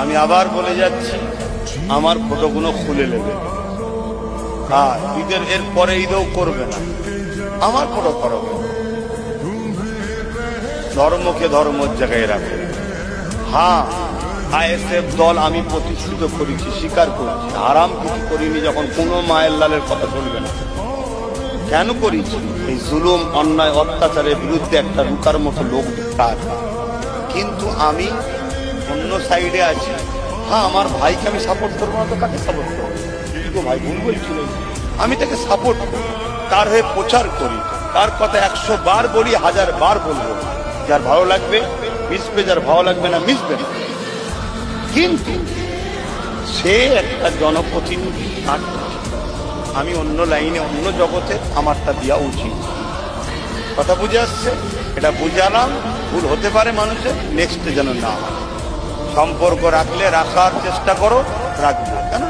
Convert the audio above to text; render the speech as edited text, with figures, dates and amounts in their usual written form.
আমি আবার বলে যাচ্ছি, আমার ফটোগুলো খুলে নেবে। হ্যাঁ, ঈদের এর পরে ঈদেও করবে না, আমার ফটো করবে। ধর্মকে ধর্মের জায়গায় রাখে। হ্যাঁ, আইএসএফ দল আমি প্রতিষ্ঠিত করেছি, স্বীকার করছি। হারাম কিছু করিনি, যখন কোনো মায়ের লালের কথা চলবে না। কেন করেছি? এই জুলুম, অন্যায়, অত্যাচারের বিরুদ্ধে একটা রুকার মতো লোক দরকার। কিন্তু আমি অন্য সাইডে আছি। হ্যাঁ, আমার ভাইকে আমি সাপোর্ট করবো না তো কাকে সাপোর্ট করবো? কিন্তু ভাই ভুল বলছিল, আমি তাকে সাপোর্ট করি, তার হয়ে প্রচার করি, তার কথা 100 বার বলি, 1000 বার বলবো। যার ভালো লাগবে মিশবে, যার ভালো লাগবে না মিশবে না। কিন্তু সে একটা জনপ্রতিনিধি, আমি অন্য লাইনে, অন্য জগতে, আমারটা দেওয়া উচিত। কথা বুঝে আসছে? এটা বুঝালাম। ভুল হতে পারে মানুষের, নেক্সটে যেন না হয়। সম্পর্ক রাখলে রাখার চেষ্টা করো, রাখবো কেন